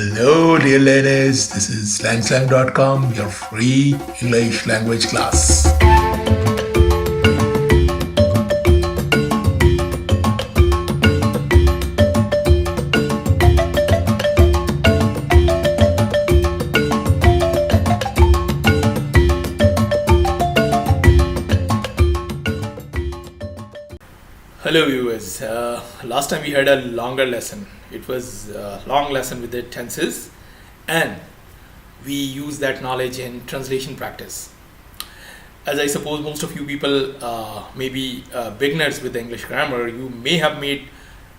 Hello, dear learners. This is slangslang.com, your free English language class. Hello viewers, last time we had a longer lesson. It was a long lesson with the tenses and we use that knowledge in translation practice. As I suppose most of you people may be beginners with the English grammar, you may have made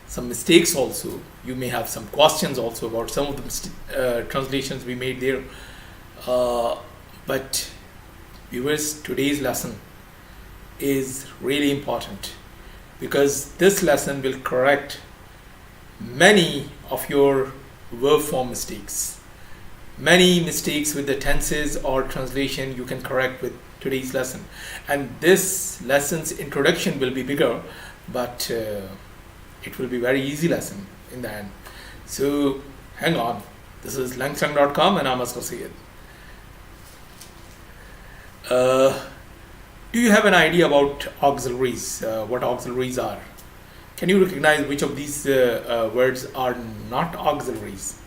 some mistakes also. You may have some questions also about some of the translations we made there. But viewers, today's lesson is really important, because this lesson will correct many of your verb form mistakes. Many mistakes with the tenses or translation you can correct with today's lesson. And this lesson's introduction will be bigger, but it will be very easy lesson in the end. So hang on. This is langsang.com and I'm Asghar Syed. Do you have an idea about auxiliaries? What auxiliaries are? Can you recognize which of these words are not auxiliaries?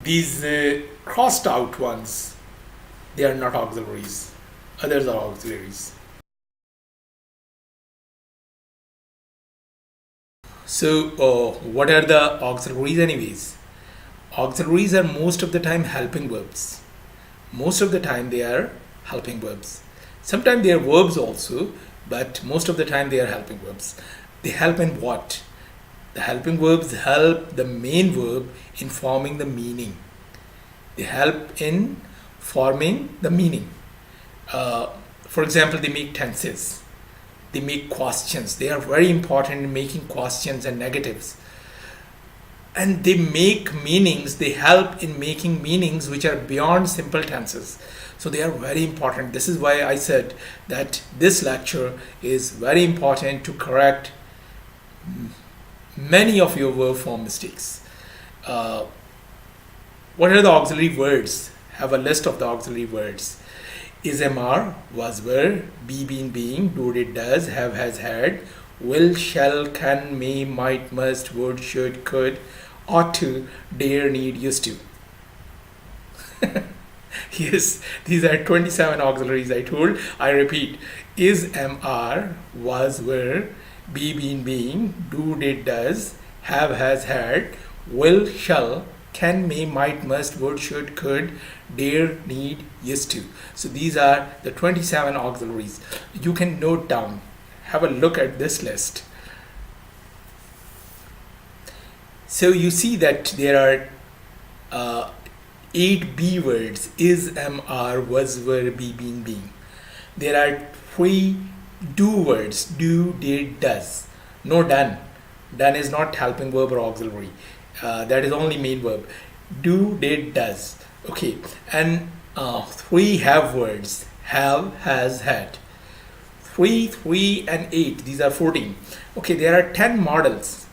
These crossed out ones, they are not auxiliaries. Others are auxiliaries. So what are the auxiliaries anyways? Auxiliaries are most of the time helping verbs. Most of the time they are helping verbs. Sometimes they are verbs also, but most of the time they are helping verbs. They help in what? The helping verbs help the main verb in forming the meaning. They help in forming the meaning. For example, they make tenses. They make questions. They are very important in making questions and negatives. And they make meanings, they help in making meanings which are beyond simple tenses. So they are very important. This is why I said that this lecture is very important to correct many of your verb form mistakes. What are the auxiliary words? Have a list of the auxiliary words. Is, am, are, was, were, be, been, being, do, did, does, have, has, had, will, shall, can, may, might, must, would, should, could, ought to, dare, need, used to. Yes, these are 27 auxiliaries I told. I repeat: is, am, are, was, were, be, been, being, do, did, does, have, has, had, will, shall, can, may, might, must, would, should, could, dare, need, used to. So these are the 27 auxiliaries. You can note down. Have a look at this list. So you see that there are 8 be words: is, am, are, was, were, be, been, being. There are 3 do words: do, did, does. No done. Done is not helping verb or auxiliary. That is only main verb. Do, did, does. Okay. And 3 have words: have, has, had. 3, and 8. These are 14. Okay. There are 10 models: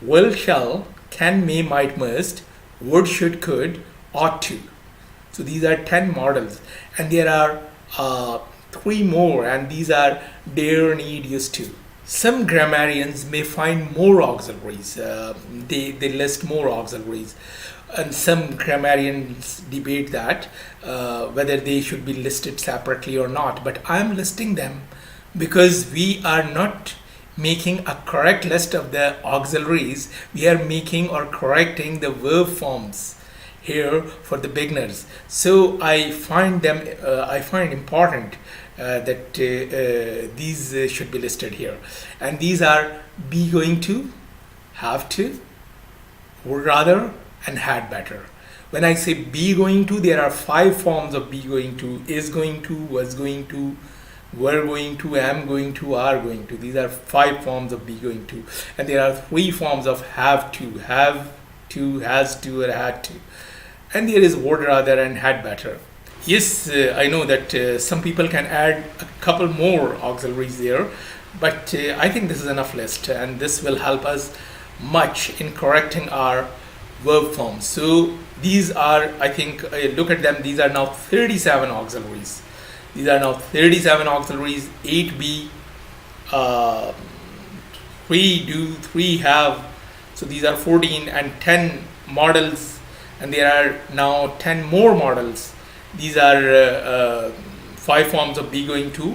will, shall, can, may, might, must, would, should, could, ought to. So these are 10 models, and there are 3 more, and these are dare, need, used to. Some grammarians may find more auxiliaries. They list more auxiliaries, and some grammarians debate that whether they should be listed separately or not. But I am listing them because we are not making a correct list of the auxiliaries. We are making or correcting the verb forms here for the beginners. So I find important that these should be listed here. And these are be going to, have to, would rather, and had better. When I say be going to, there are 5 forms of be going to: is going to, was going to, were going to, am going to, are going to. These are 5 forms of be going to. And there are 3 forms of have to, has to, or had to. And there is would rather and had better. Yes, I know that some people can add a couple more auxiliaries there, but I think this is enough list, and this will help us much in correcting our verb forms. So these are, I think, look at them. These are now 37 auxiliaries. These are now 37 auxiliaries. 8b, 3 do, 3 have. So these are 14 and 10 models, and there are now 10 more models. These are 5 forms of be going to,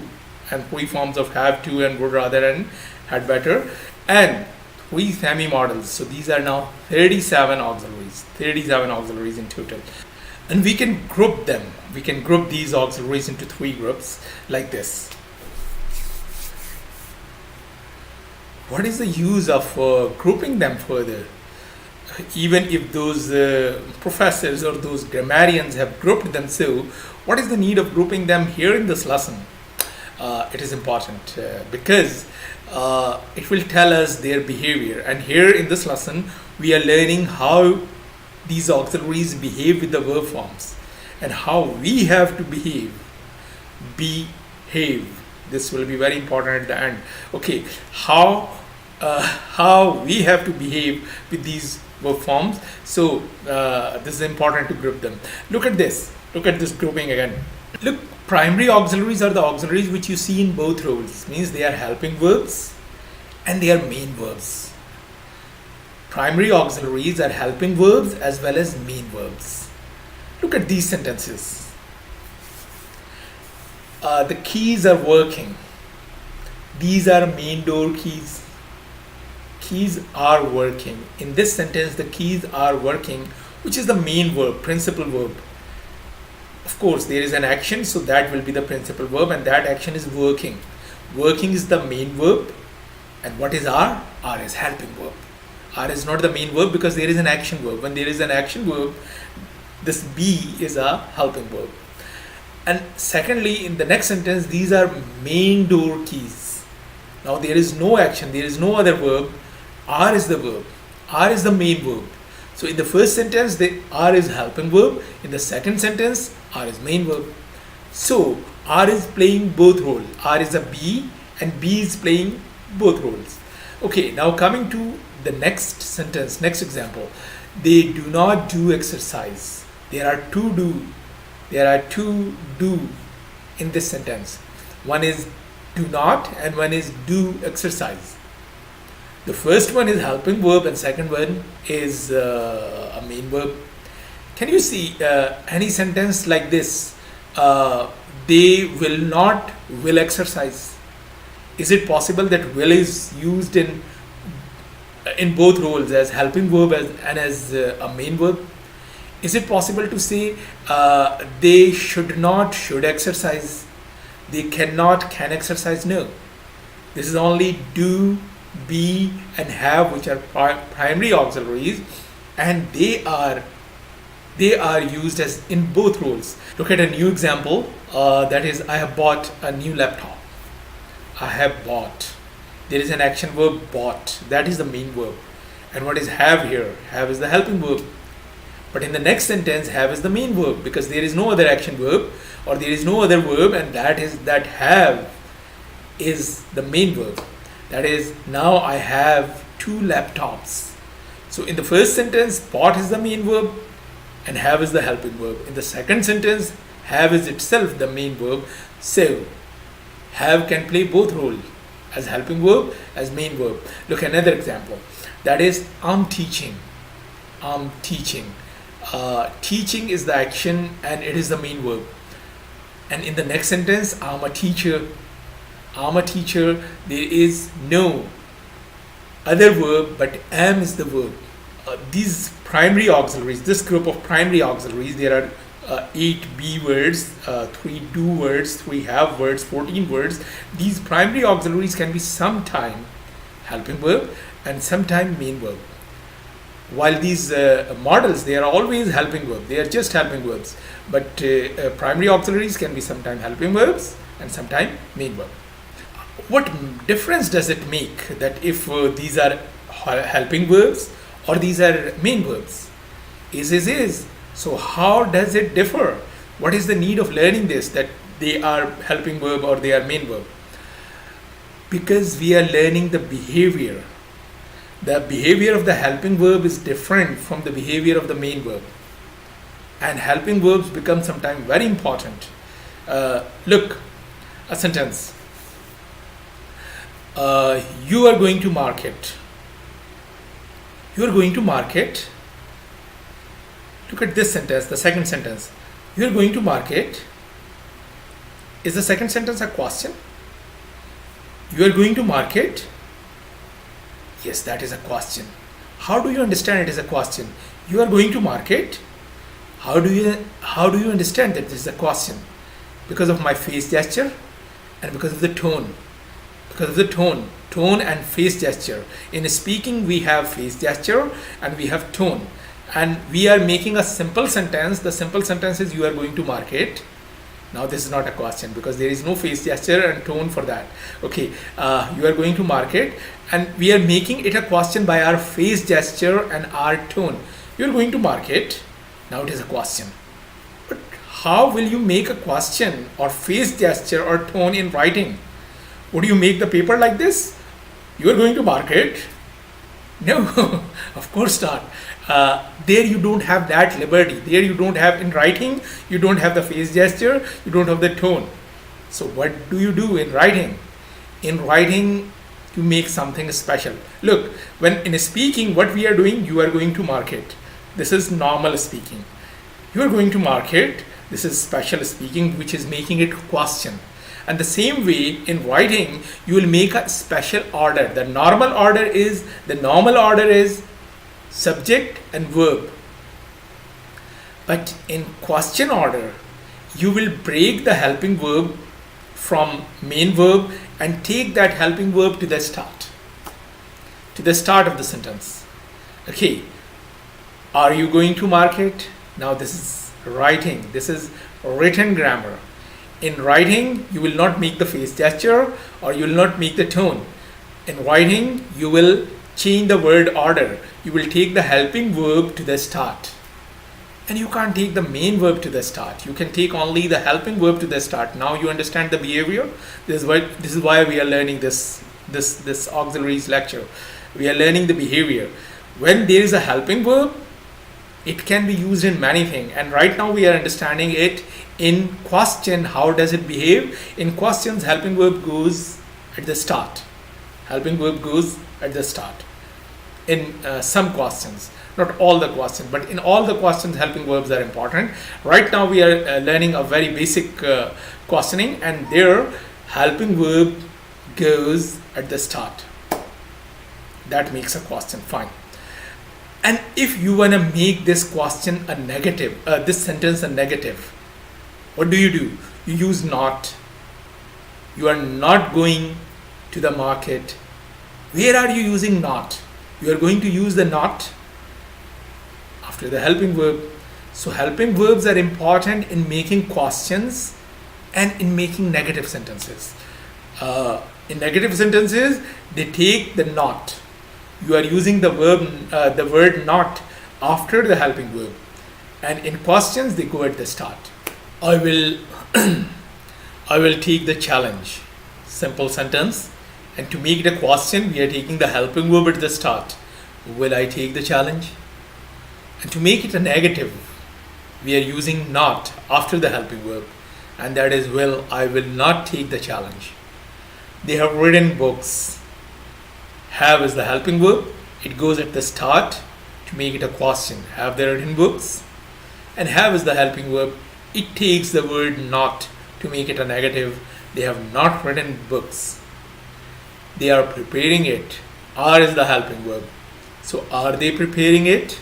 and 3 forms of have to and would rather and had better, and 3 semi models. So these are now 37 auxiliaries in total. And we can group them. We can group these auxiliaries into 3 groups like this. What is the use of grouping them further? Even if those professors or those grammarians have grouped them so, what is the need of grouping them here in this lesson? It is important because it will tell us their behavior, and here in this lesson we are learning how these auxiliaries behave with the verb forms and how we have to behave. This will be very important at the end. Okay, how we have to behave with these verb forms. So this is important to group them. Look at this grouping again. Look, primary auxiliaries are the auxiliaries which you see in both roles. Means they are helping verbs and they are main verbs. Primary auxiliaries are helping verbs as well as main verbs. Look at these sentences. The keys are working. These are main door keys. Keys are working. In this sentence, the keys are working, which is the main verb, principal verb. Of course, there is an action, so that will be the principal verb, and that action is working. Working is the main verb, and what is R? R is helping verb. R is not the main verb because there is an action verb. When there is an action verb, this be is a helping verb. And secondly, in the next sentence, these are main door keys. Now there is no action, there is no other verb. R is the verb. R is the main verb. So in the first sentence, the R is helping verb. In the second sentence, R is main verb. So R is playing both roles. R is a B and B is playing both roles. Okay, now coming to the next sentence, next example. They do not do exercise. There are two do in this sentence. One is do not and one is do exercise. The first one is helping verb and second one is a main verb. Can you see any sentence like this? They will not will exercise. Is it possible that will is used in both roles as helping verb and as a main verb? Is it possible to say they should not should exercise? They cannot can exercise? No. This is only do, be and have, which are primary auxiliaries, and they are used as in both roles. Look at a new example, that is, I have bought a new laptop. I have bought. There is an action verb bought, that is the main verb. And what is have here? Have is the helping verb. But in the next sentence, have is the main verb because there is no other action verb or there is no other verb, and that have is the main verb. That is, now I have 2 laptops. So in the first sentence, bought is the main verb and have is the helping verb. In the second sentence, have is itself the main verb. So have can play both roles, as helping verb, as main verb. Look at another example. That is, I'm teaching. I'm teaching. Teaching is the action and it is the main verb. And in the next sentence, I'm a teacher. I'm a teacher. There is no other verb, but am is the verb. These primary auxiliaries, this group of primary auxiliaries, there are 8 be words, 3 do words, 3 have words, 14 words. These primary auxiliaries can be sometime helping verb and sometime main verb. While these models, they are always helping verb. They are just helping verbs. But primary auxiliaries can be sometime helping verbs and sometime main verb. What difference does it make that if these are helping verbs or these are main verbs? Is. So how does it differ? What is the need of learning this, that they are helping verb or they are main verb? Because we are learning the behavior. The behavior of the helping verb is different from the behavior of the main verb. And helping verbs become sometimes very important. Look, a sentence. You are going to market. You are going to market. Look at this sentence, the second sentence. You are going to market. Is the second sentence a question? You are going to market. Yes, that is a question. How do you understand it is a question? You are going to market. How do you understand that this is a question? Because of my face gesture and because of the tone. Because of the tone and face gesture. In speaking, we have face gesture and we have tone. And we are making a simple sentence. The simple sentence is you are going to market. Now this is not a question because there is no face gesture and tone for that. Okay, you are going to market, and we are making it a question by our face gesture and our tone. You are going to market. Now it is a question. But how will you make a question or face gesture or tone in writing? Would you make the paper like this? You are going to market? No, of course not. There you don't have that liberty. There you don't have in writing, you don't have the face gesture, you don't have the tone. So what do you do in writing? In writing, you make something special. Look, when in speaking, what we are doing, you are going to market. This is normal speaking. You are going to market. This is special speaking, which is making it question. And the same way in writing, you will make a special order. The normal order is subject and verb. But in question order, you will break the helping verb from main verb and take that helping verb to the start of the sentence. Okay, are you going to market? Now this is writing. This is written grammar. In writing, you will not make the face gesture or you will not make the tone. In writing, you will change the word order. You will take the helping verb to the start. And you can't take the main verb to the start. You can take only the helping verb to the start. Now you understand the behavior. This is why we are learning this auxiliaries lecture. We are learning the behavior. When there is a helping verb, it can be used in many things. And right now we are understanding it in question. How does it behave? In questions, helping verb goes at the start. Helping verb goes at the start. In some questions, not all the questions, but in all the questions, helping verbs are important. Right now we are learning a very basic questioning, and there helping verb goes at the start. That makes a question. Fine. And if you want to make this question a negative, this sentence a negative, what do? You use not. You are not going to the market. Where are you using not? You are going to use the not after the helping verb. So helping verbs are important in making questions and in making negative sentences. In negative sentences, they take the not. You are using the word not after the helping verb. And in questions, they go at the start. I will take the challenge. Simple sentence. And to make it a question, we are taking the helping verb at the start. Will I take the challenge? And to make it a negative, we are using not after the helping verb. And that is will. I will not take the challenge. They have written books. Have is the helping verb. It goes at the start to make it a question. Have they written books? And have is the helping verb. It takes the word not to make it a negative. They have not written books. They are preparing it. Are is the helping verb. So are they preparing it?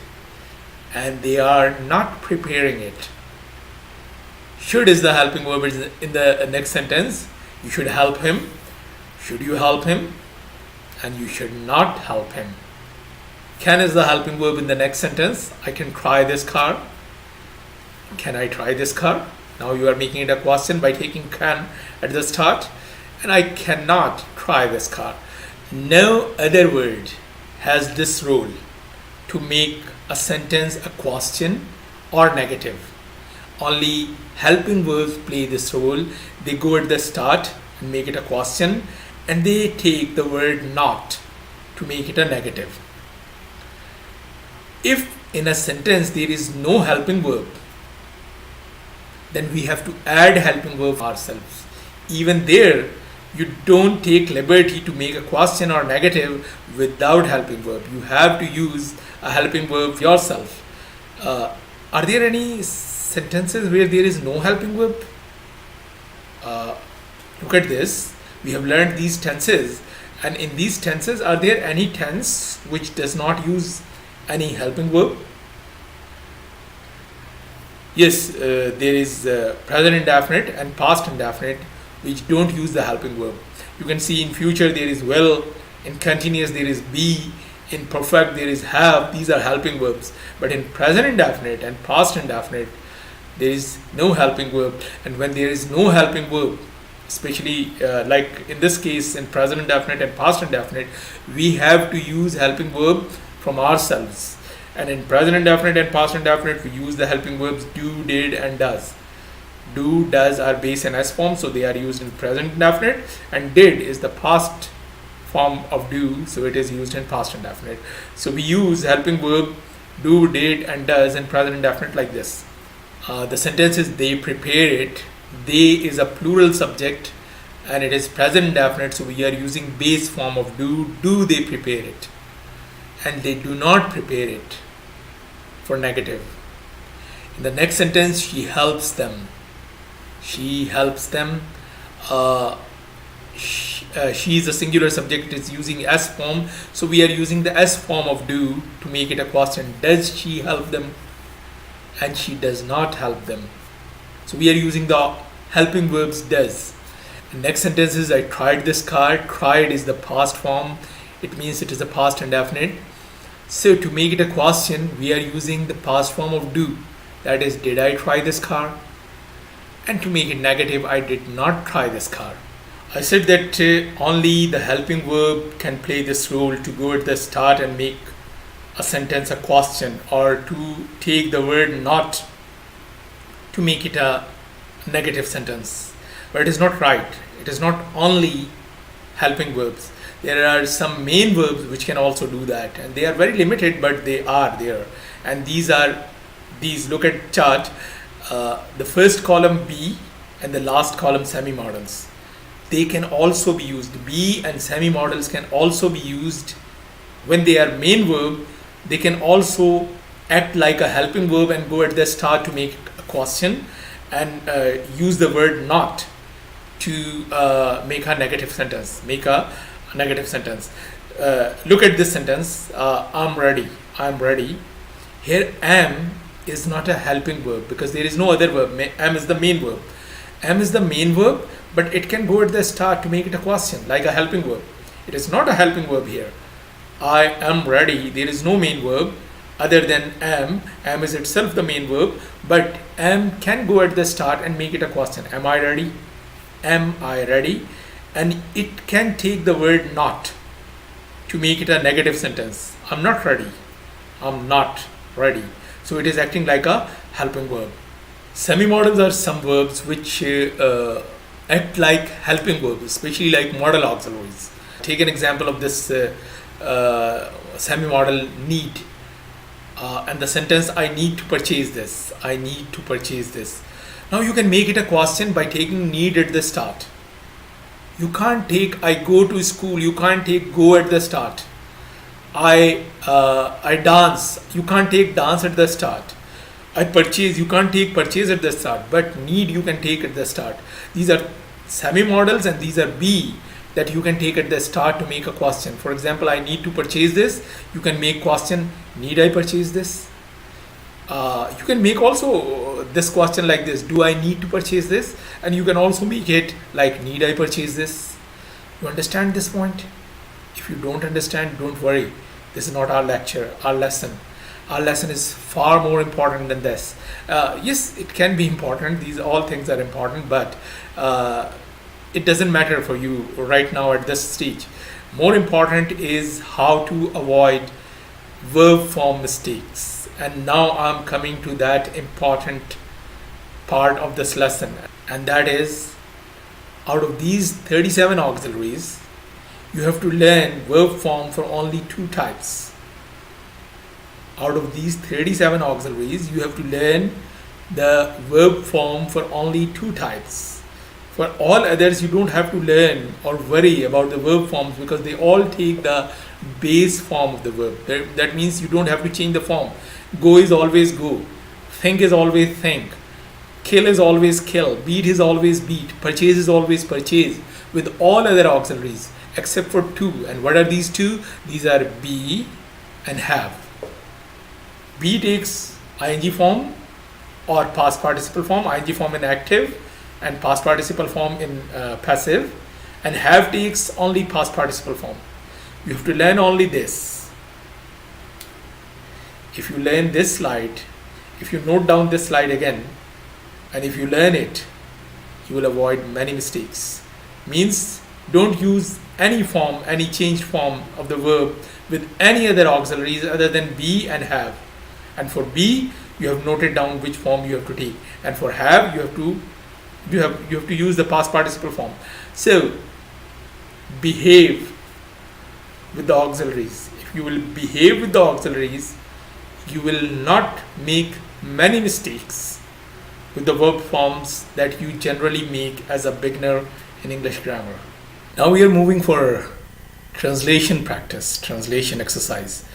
And they are not preparing it. Should is the helping verb in the next sentence. You should help him. Should you help him? And you should not help him. Can is the helping verb in the next sentence. I can try this car. Can I try this car? Now you are making it a question by taking can at the start. And I cannot try this car. No other word has this role to make a sentence a question or negative. only helping verbs play this role. They go at the start and make it a question, and they take the word not to make it a negative. If in a sentence there is no helping verb, then we have to add helping verb ourselves. Even there, you don't take liberty to make a question or negative without helping verb. You have to use a helping verb yourself. Are there any sentences where there is no helping verb? Look at this. We have learned these tenses, and in these tenses, are there any tense which does not use any helping verb? Yes, there is present indefinite and past indefinite which don't use the helping verb. You can see in future there is will, in continuous there is be, in perfect there is have. These are helping verbs. But in present indefinite and past indefinite, there is no helping verb. And when there is no helping verb, especially like in this case in present indefinite and past indefinite, we have to use helping verb from ourselves. And in present indefinite and past indefinite, we use the helping verbs do, did, and does. Do, does are base and S form, so they are used in present indefinite, and did is the past form of do, so it is used in past indefinite. So we use helping verb do, did, and does in present indefinite like this. The sentence is they prepare it. They is a plural subject and it is present indefinite, so we are using base form of do. Do they prepare it? And they do not prepare it for negative. In the next sentence, she helps them. She helps them. She is a singular subject, it is using S form, so we are using the S form of do to make it a question. Does she help them? And she does not help them. So we are using the helping verbs does. The next sentence is I tried this car. Tried is the past form. It means it is a past indefinite. So to make it a question, we are using the past form of do. That is, did I try this car? And to make it negative, I did not try this car. I said that only the helping verb can play this role to go at the start and make a sentence a question, or to take the word not to make it a negative sentence. But it is not right. It is not only helping verbs. There are some main verbs which can also do that, and they are very limited, but they are there. And these are these. Look at chart. The first column be and the last column semi-modals. They can also be used. Be and semi-modals can also be used when they are main verb. They can also act like a helping verb and go at the start to make a question, and use the word not to make a negative sentence. Look at this sentence. I'm ready. I'm ready. Here am is not a helping verb because there is no other verb. Am is the main verb. Am is the main verb, but it can go at the start to make it a question, like a helping verb. It is not a helping verb here. I am ready. There is no main verb other than am. Am is itself the main verb, but am can go at the start and make it a question. Am I ready? Am I ready? And it can take the word not to make it a negative sentence. I'm not ready. I'm not ready. So it is acting like a helping verb. Semi-modals are some verbs which act like helping verbs, especially like modal auxiliaries. Take an example of this semi-modal need. And the sentence, I need to purchase this. I need to purchase this. Now you can make it a question by taking need at the start. You can't take I go to school. You can't take go at the start. I dance. You can't take dance at the start. I purchase. You can't take purchase at the start. But need you can take at the start. These are semi-modals and these are be that you can take at the start to make a question. For example, I need to purchase this. You can make question, need I purchase this? You can make also this question like this, do I need to purchase this? And you can also make it like, need I purchase this? You understand this point? If you don't understand, don't worry. This is not our lecture, our lesson. Our lesson is far more important than this. Yes, it can be important. These all things are important, but it doesn't matter for you right now at this stage. More important is how to avoid verb form mistakes. And now I'm coming to that important part of this lesson, and that is, out of these 37 auxiliaries, you have to learn verb form for only two types. Out of these 37 auxiliaries, you have to learn the verb form for only two types. For all others, you don't have to learn or worry about the verb forms because they all take the base form of the verb. That means you don't have to change the form. Go is always go. Think is always think. Kill is always kill. Beat is always beat. Purchase is always purchase. With all other auxiliaries except for two. And what are these two? These are be and have. Be takes ing form or past participle form, ing form in active and past participle form in passive, and have takes only past participle form. You have to learn only this. If you learn this slide, if you note down this slide again, and if you learn it, you will avoid many mistakes. Means don't use any form, any changed form of the verb with any other auxiliaries other than be and have. And for be, you have noted down which form you have to take, and for have, you have to use the past participle form. So behave with the auxiliaries. If you will behave with the auxiliaries, you will not make many mistakes with the verb forms that you generally make as a beginner in English grammar. Now we are moving for translation practice, translation exercise.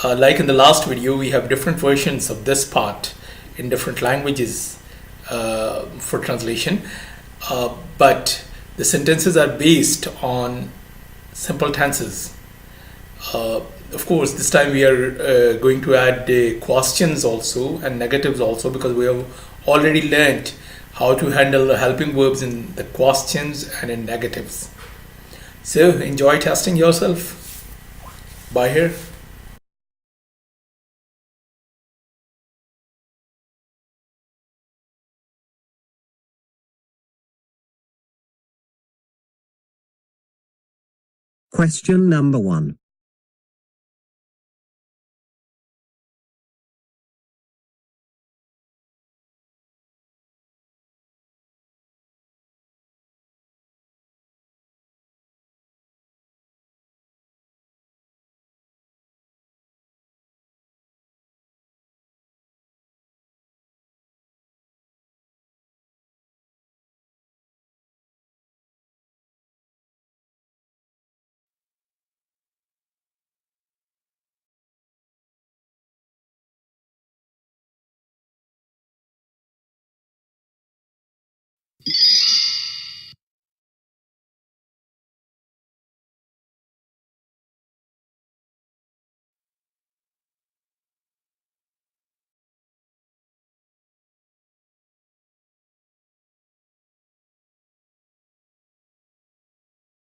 Like in the last video, we have different versions of this part in different languages for translation, but the sentences are based on simple tenses. Of course, this time we are going to add questions also and negatives also, because we have already learned how to handle the helping verbs in the questions and in negatives. So enjoy testing yourself. Bye here. Question number 1.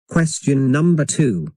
Question number 2.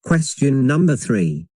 Question number 3.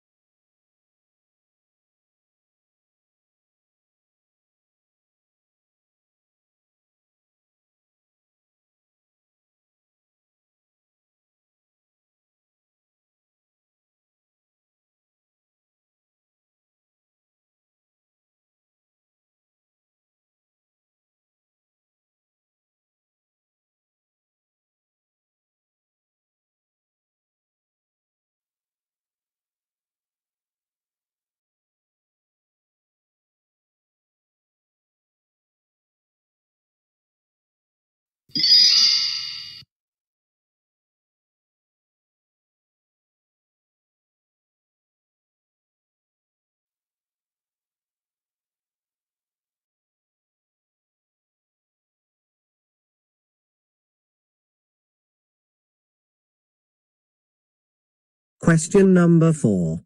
Question number 4.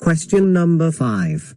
Question number 5.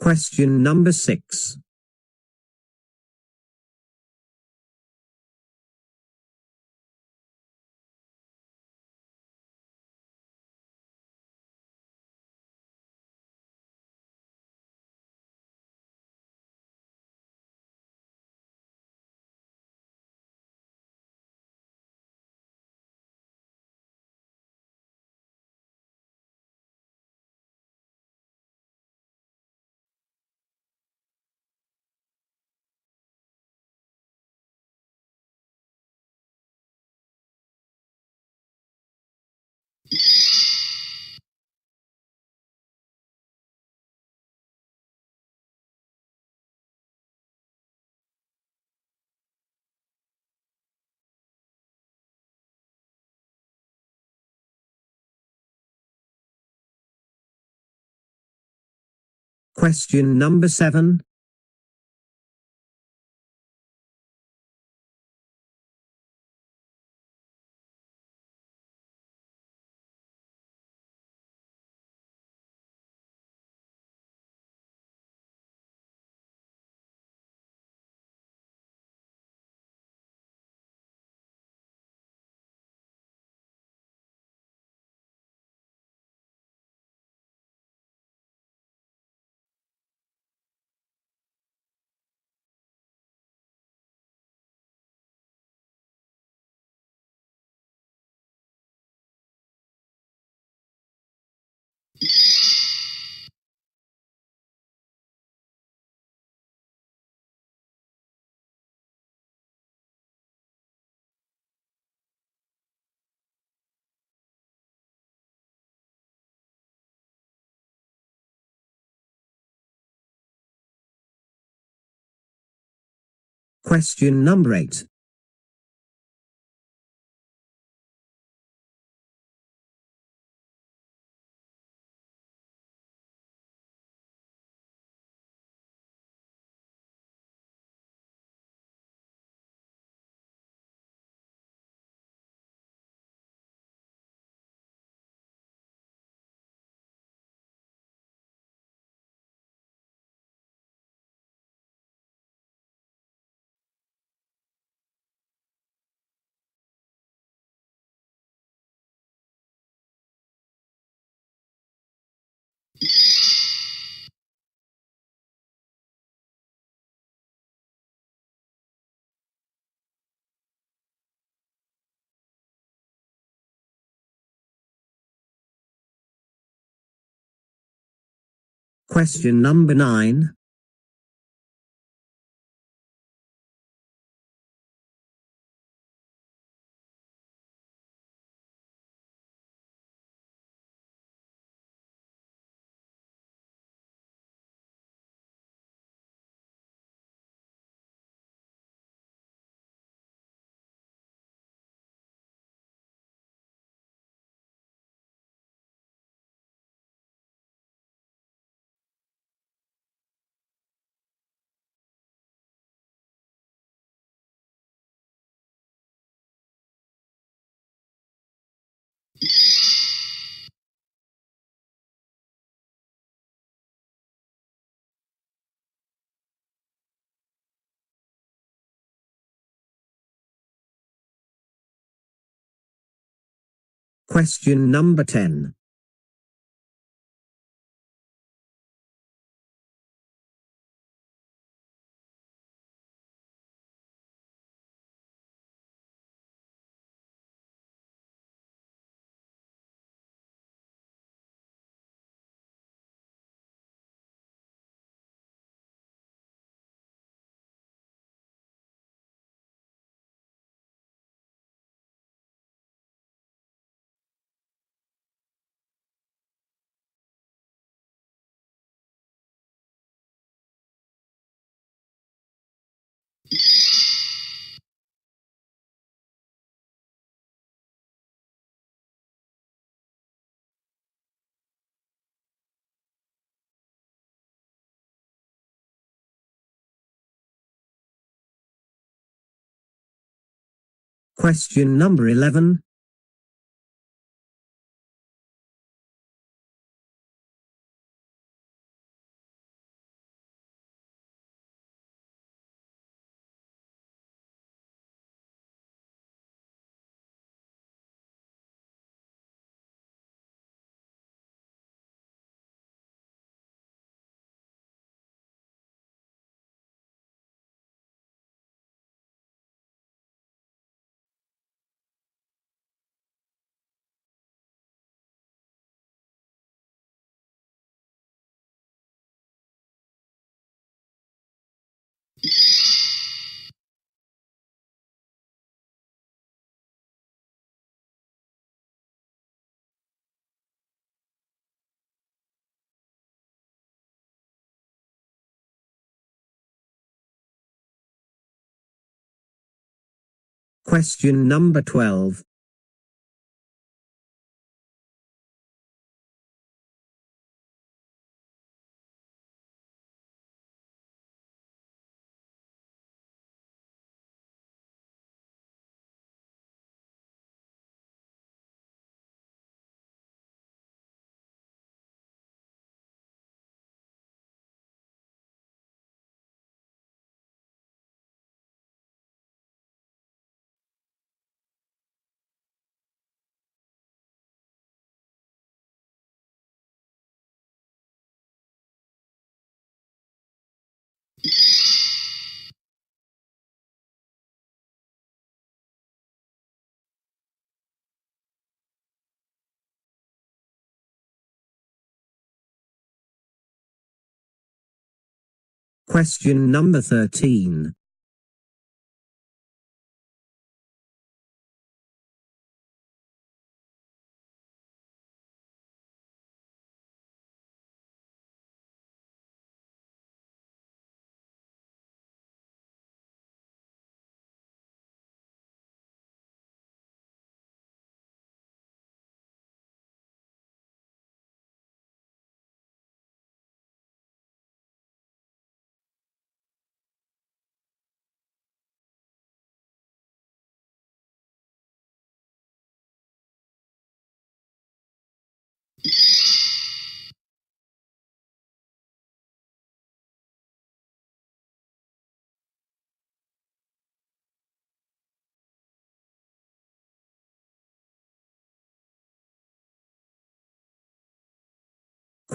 Question number 6. Question number 7. Question number 8. Question number 9. Question number 10. Question number 11. Question number 12. Question number 13.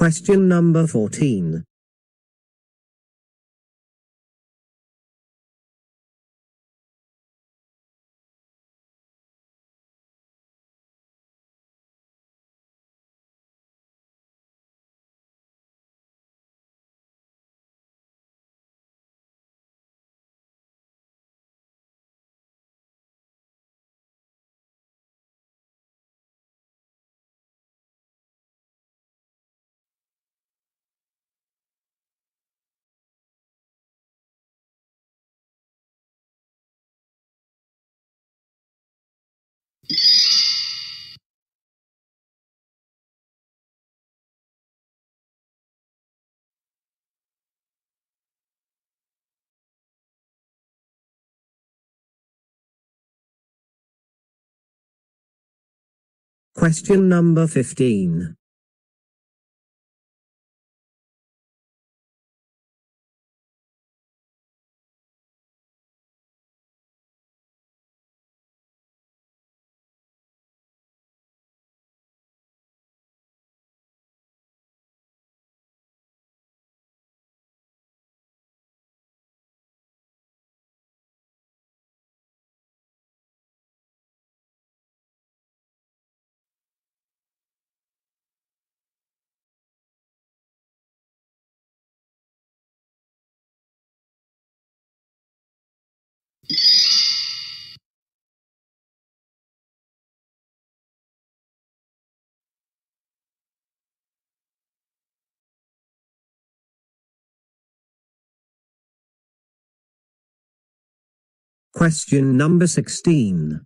Question number 14. Question number 15. Question number 16.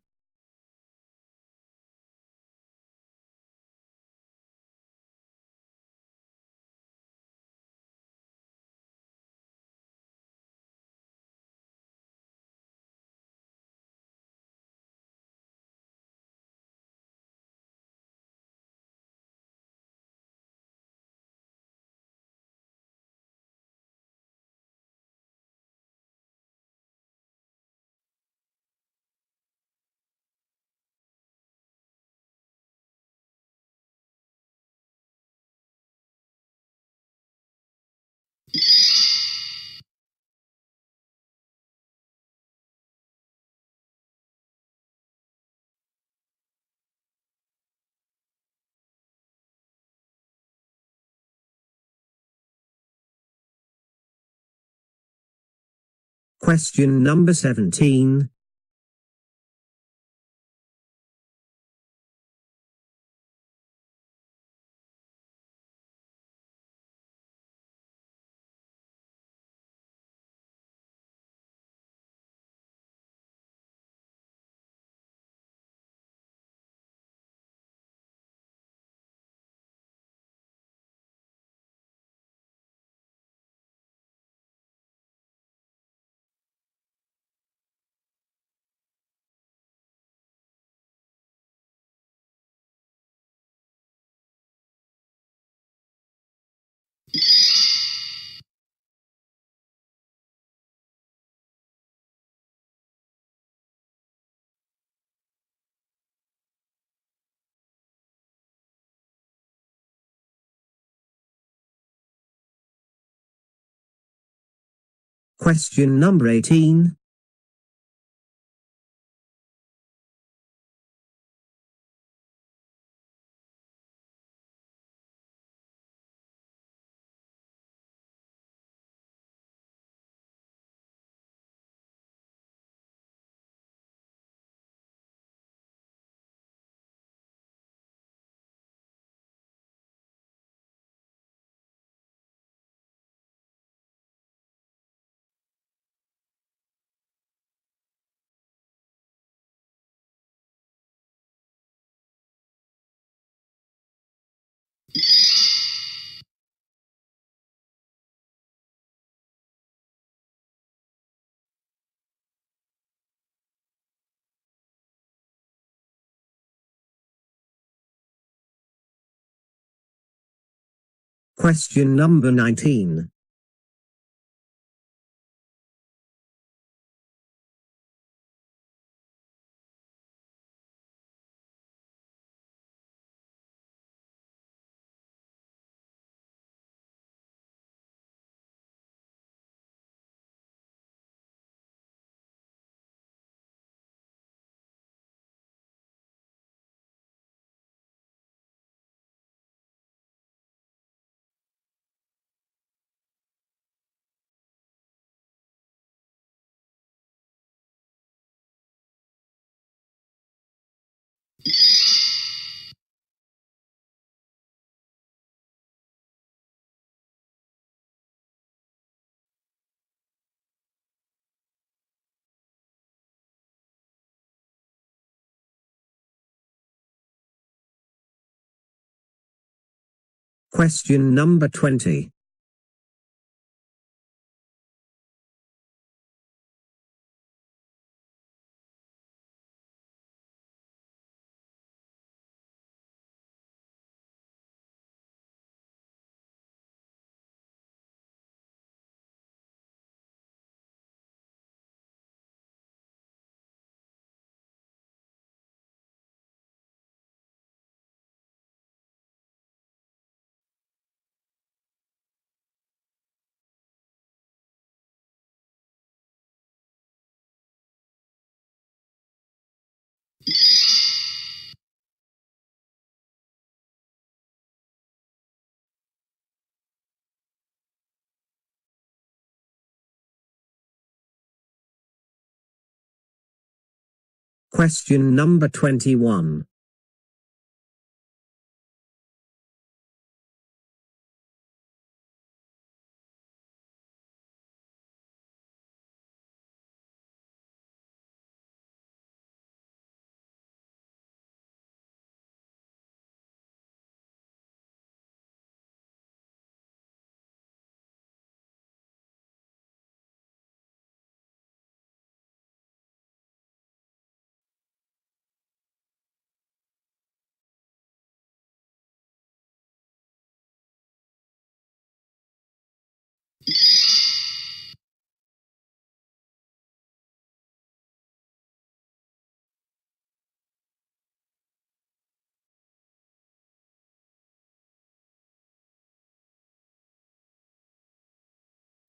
Question number 17. Question number 18. Question number 19. Question number 20. Question number 21.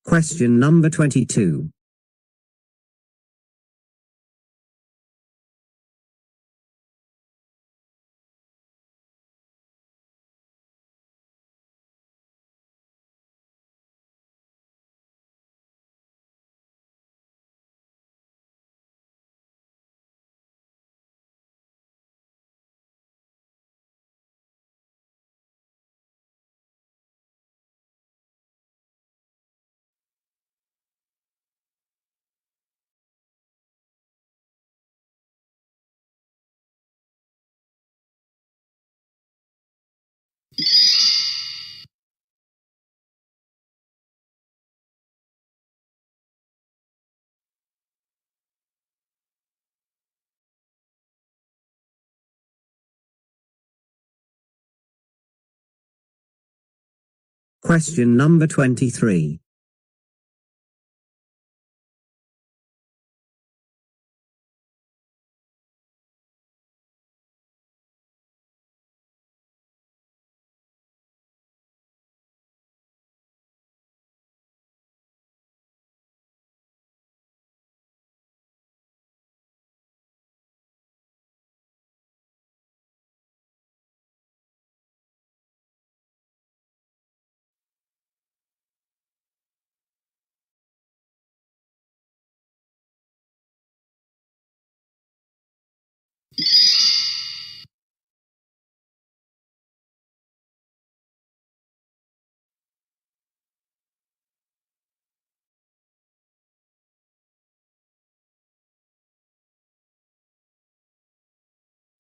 Question number 22. Question number 23.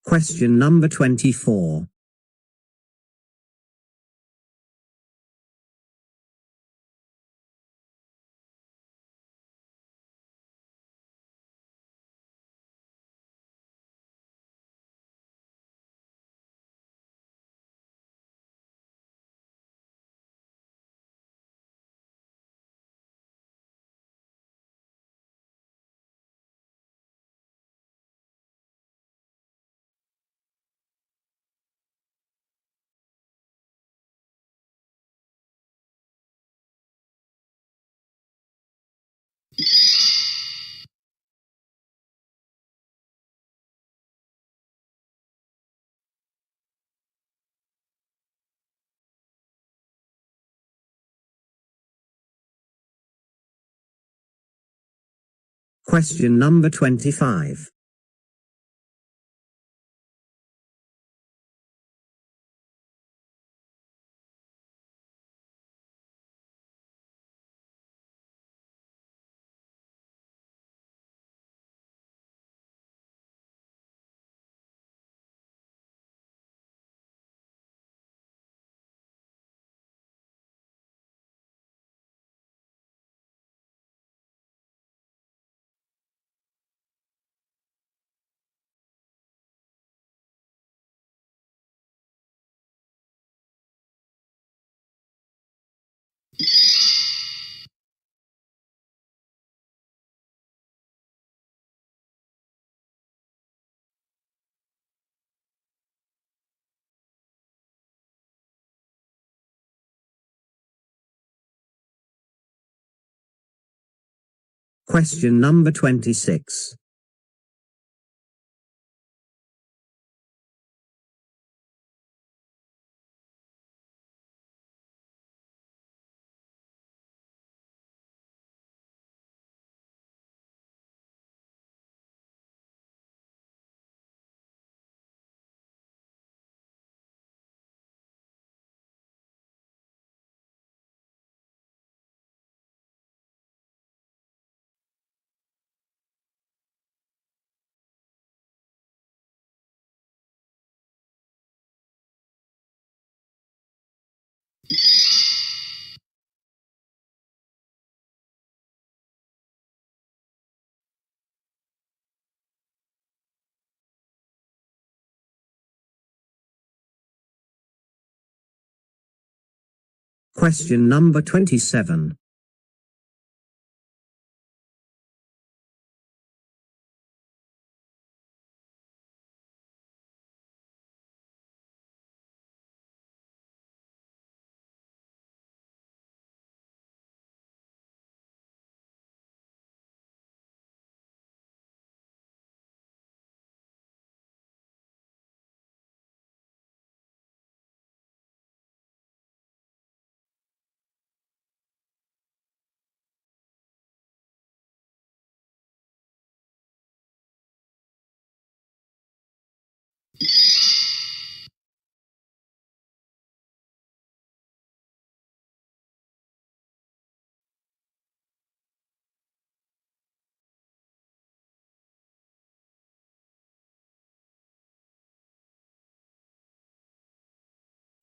Question number 24. Question number 25. Question number 26. Question number 27.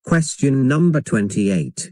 Question number 28.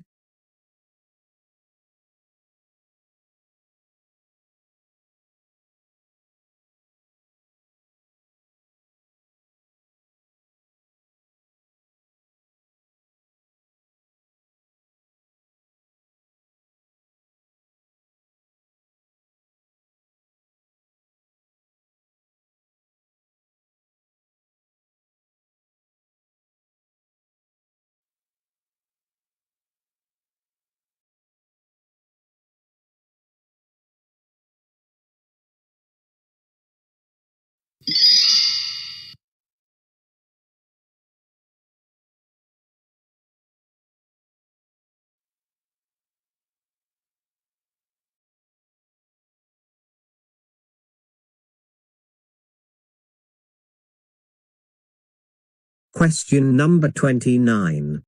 Question number 29.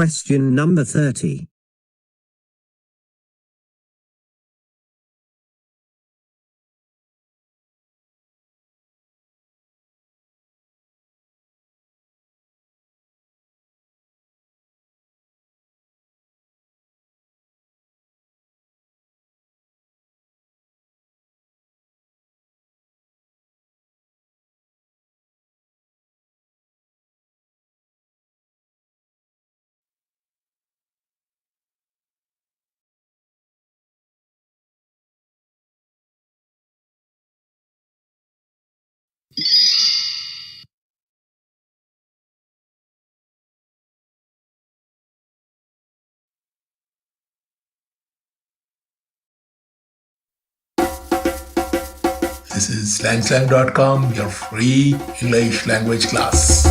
Question number 30. This is slangslang.com, your free English language class.